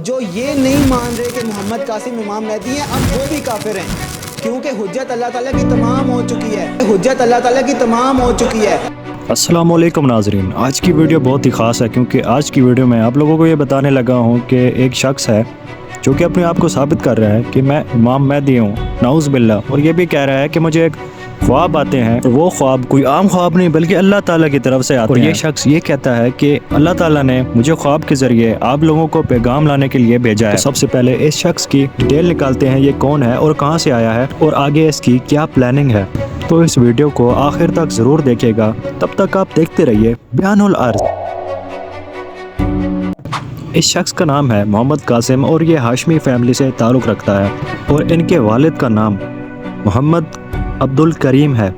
جو یہ نہیں مان رہے کہ محمد قاسم امام مہدی ہیں اب وہ بھی کافر ہیں، کیونکہ حجت اللہ تعالیٰ کی تمام ہو چکی ہے، حجت اللہ تعالیٰ کی تمام ہو چکی ہے۔ السلام علیکم ناظرین، آج کی ویڈیو بہت ہی خاص ہے کیونکہ آج کی ویڈیو میں آپ لوگوں کو یہ بتانے لگا ہوں کہ ایک شخص ہے جو کہ اپنے آپ کو ثابت کر رہا ہے کہ میں امام مہدی ہوں، نعوذ باللہ، اور یہ بھی کہہ رہا ہے کہ مجھے ایک خواب آتے ہیں، اور وہ خواب کوئی عام خواب نہیں بلکہ اللہ تعالیٰ کی طرف سے آتے ہیں۔ اور یہ شخص یہ کہتا ہے کہ اللہ تعالیٰ نے مجھے خواب کے ذریعے آپ لوگوں کو پیغام لانے کے لیے بھیجا ہے۔ تو سب سے پہلے اس شخص کی ڈیٹیل نکالتے ہیں، یہ کون ہے اور کہاں سے آیا ہے اور آگے اس کی کیا پلاننگ ہے۔ تو اس ویڈیو کو آخر تک ضرور دیکھے گا، تب تک آپ دیکھتے رہیے بیان العرض۔ اس شخص کا نام ہے محمد قاسم اور یہ ہاشمی فیملی سے تعلق رکھتا ہے، اور ان کے والد کا نام محمد عبد الکریم ہے،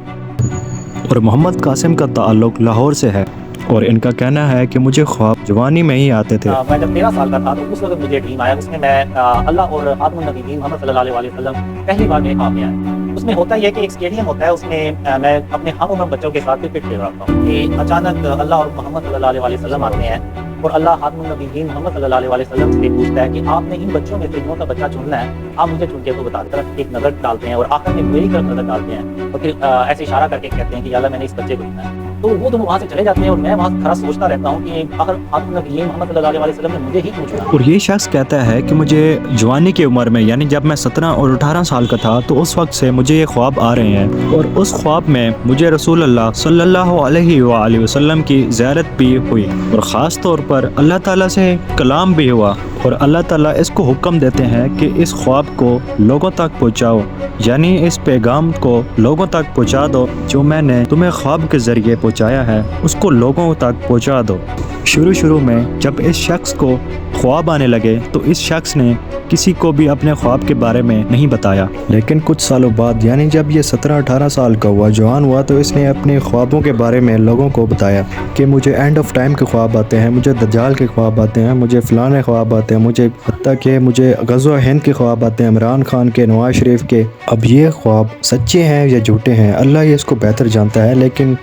اور محمد قاسم کا تعلق لاہور سے ہے، اور ان کا کہنا ہے کہ مجھے خواب جوانی میں ہی آتے تھے۔ میں جب 13 سال کا تھا تو اس وقت مجھے ڈریم آیا، اس میں اللہ اور خاتم النبیین محمد صلی اللہ علیہ وسلم پہلی بار میرے خواب میں آئے۔ اس میں ہوتا یہ کہ ایک اسٹیڈیم ہوتا ہے، اس میں میں اپنے ہم عمر بچوں کے ساتھ کرکٹ کھیل رہا تھا کہ اچانک اللہ اور محمد صلی اللہ علیہ وسلم آتے ہیں، اور اللہ خاتم النبیین محمد صلی اللہ علیہ وسلم سے پوچھتا ہے کہ آپ نے ان بچوں میں سے جنہوں کا بچہ چننا ہے، آپ مجھے چن کے تو بتا دیں۔ ایک نظر ڈالتے ہیں اور آخر میں میری طرف نظر ڈالتے ہیں، اور پھر ایسے اشارہ کر کے کہتے ہیں کہ اللہ میں نے اس بچے کو چنا ہے۔ تو وہ دونوں وہاں سے چلے جاتے ہیں، اور میں وہاں کھڑا سوچتا رہتا ہوں کہ آخر خاتم النبیین محمد صلی اللہ علیہ وسلم نے مجھے ہی کیوں چنا۔ اور یہ شخص کہتا ہے کہ مجھے جوانی کی عمر میں، یعنی جب میں 17 اور 18 سال کا تھا، تو اس وقت سے مجھے یہ خواب آ رہے ہیں، اور اس خواب میں مجھے رسول اللہ صلی اللہ علیہ وآلہ وسلم کی زیارت بھی ہوئی، اور خاص طور پر اللہ تعالیٰ سے کلام بھی ہوا، اور اللہ تعالیٰ اس کو حکم دیتے ہیں کہ اس خواب کو لوگوں تک پہنچاؤ، یعنی اس پیغام کو لوگوں تک پہنچا دو جو میں نے تمہیں خواب کے ذریعے پہنچایا ہے، اس کو لوگوں تک پہنچا دو۔ شروع میں جب اس شخص کو خواب آنے لگے تو اس شخص نے کسی کو بھی اپنے خواب کے بارے میں نہیں بتایا، لیکن کچھ سالوں بعد، یعنی جب یہ 17-18 سال کا ہوا، جوان ہوا، تو اس نے اپنے خوابوں کے بارے میں لوگوں کو بتایا کہ مجھے اینڈ آف ٹائم کے خواب آتے ہیں، مجھے دجال کے خواب آتے ہیں، مجھے فلانے خواب آتے ہیں، مجھے حتیٰ کہ مجھے غزوہ ہند کے خواب آتے ہیں، عمران خان کے، نواز شریف کے۔ اب یہ خواب سچے ہیں یا جھوٹے ہیں اللہ یہ اس کو بہتر جانتا ہے، لیکن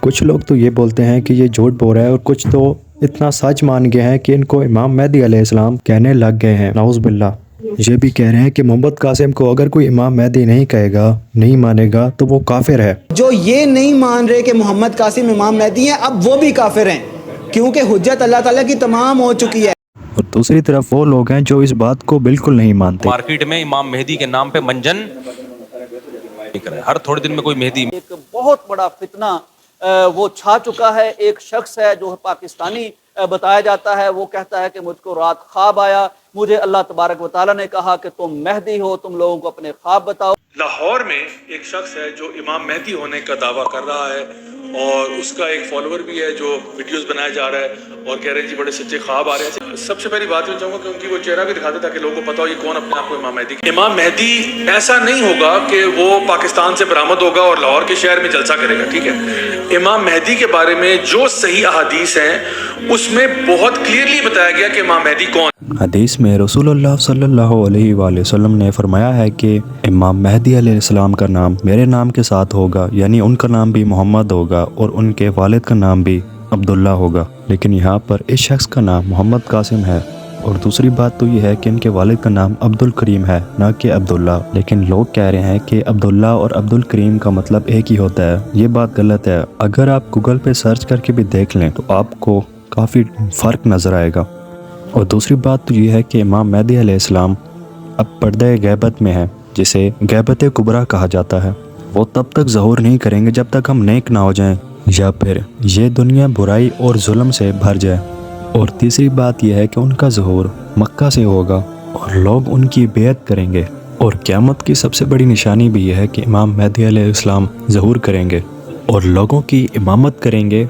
کچھ لوگ تو یہ بولتے ہیں کہ یہ جھوٹ بول رہا ہے، اور کچھ تو اتنا سچ مان گئے ہیں کہ ان کو امام مہدی علیہ السلام کہنے لگ گئے ہیں، نعوذ باللہ۔ یہ بھی کہہ رہے ہیں کہ محمد قاسم کو اگر کوئی امام مہدی نہیں کہے گا، نہیں مانے گا، تو وہ کافر ہے۔ جو یہ نہیں مان رہے کہ محمد قاسم امام مہدی ہیں اب وہ بھی کافر ہیں، کیونکہ حجت اللہ تعالیٰ کی تمام ہو چکی ہے۔ اور دوسری طرف وہ لوگ ہیں جو اس بات کو بالکل نہیں مانتے۔ مارکیٹ میں امام مہدی کے نام پہ منجن نہیں کرے، ہر تھوڑے دن میں کوئی مہدی۔ ایک بہت بڑا فتنہ وہ چھا چکا ہے۔ ایک شخص ہے جو پاکستانی بتایا جاتا ہے، وہ کہتا ہے کہ مجھ کو رات خواب آیا، مجھے اللہ تبارک و تعالیٰ نے کہا کہ تم مہدی ہو، تم لوگوں کو اپنے خواب بتاؤ۔ لاہور میں ایک شخص ہے جو امام مہدی ہونے کا دعویٰ کر رہا ہے، اور اس کا ایک فالوور بھی ہے جو ویڈیوز بنایا جا رہا ہے اور کہہ رہے ہیں جی بڑے سچے خواب آ رہے ہیں۔ سب سے پہلی بات یہ چاہوں گا کہ ان کی وہ چہرہ بھی دکھاتے تاکہ لوگوں کو پتا ہو یہ کون اپنے آپ کو امام مہدی۔ امام مہدی ایسا نہیں ہوگا کہ وہ پاکستان سے برآمد ہوگا اور لاہور کے شہر میں جلسہ کرے گا، ٹھیک ہے۔ امام مہدی کے بارے میں جو صحیح احادیث ہیں اس میں بہت کلیئرلی بتایا گیا کہ امام مہدی کون۔ حدیث میں رسول اللہ صلی اللہ علیہ وآلہ وسلم نے فرمایا ہے کہ امام مہدی علیہ السلام کا نام میرے نام کے ساتھ ہوگا، یعنی ان کا نام بھی محمد ہوگا اور ان کے والد کا نام بھی عبداللہ ہوگا، لیکن یہاں پر اس شخص کا نام محمد قاسم ہے۔ اور دوسری بات تو یہ ہے کہ ان کے والد کا نام عبد الکریم ہے، نہ کہ عبداللہ، لیکن لوگ کہہ رہے ہیں کہ عبداللہ اور عبد الکریم کا مطلب ایک ہی ہوتا ہے۔ یہ بات غلط ہے، اگر آپ گوگل پہ سرچ کر کے بھی دیکھ لیں تو آپ کو کافی فرق نظر آئے گا۔ اور دوسری بات تو یہ ہے کہ امام مہدی علیہ السلام اب پردہ غیبت میں ہے، جسے غیبت کبریٰ کہا جاتا ہے۔ وہ تب تک ظہور نہیں کریں گے جب تک ہم نیک نہ ہو جائیں، یا پھر یہ دنیا برائی اور ظلم سے بھر جائے۔ اور تیسری بات یہ ہے کہ ان کا ظہور مکہ سے ہوگا اور لوگ ان کی بیعت کریں گے۔ اور قیامت کی سب سے بڑی نشانی بھی یہ ہے کہ امام مہدی علیہ السلام ظہور کریں گے اور لوگوں کی امامت کریں گے،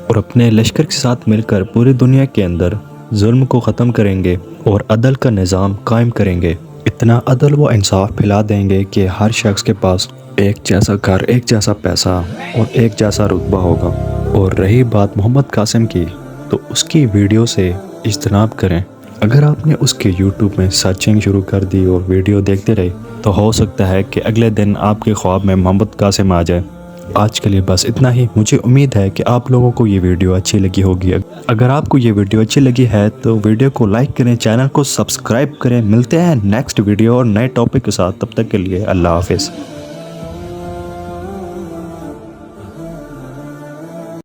اور اپنے لشکر کے ساتھ مل کر پوری دنیا کے اندر ظلم کو ختم کریں گے اور عدل کا نظام قائم کریں گے۔ اتنا عدل و انصاف پھیلا دیں گے کہ ہر شخص کے پاس ایک جیسا گھر، ایک جیسا پیسہ اور ایک جیسا رتبہ ہوگا۔ اور رہی بات محمد قاسم کی، تو اس کی ویڈیو سے اجتناب کریں۔ اگر آپ نے اس کے یوٹیوب میں سرچنگ شروع کر دی اور ویڈیو دیکھتے رہے تو ہو سکتا ہے کہ اگلے دن آپ کے خواب میں محمد قاسم آ جائے، آج کے لیے بس اتنا ہی. مجھے امید ہے کہ آپ لوگوں کو یہ ویڈیو اچھی لگی ہوگی. اگر آپ کو یہ ویڈیو اچھی لگی ہے تو ویڈیو کو لائک کریں, چینل کو سبسکرائب کریں. ملتے ہیں نیکسٹ ویڈیو اور نئے ٹاپک کے ساتھ. تب تک کے لیے اللہ حافظ.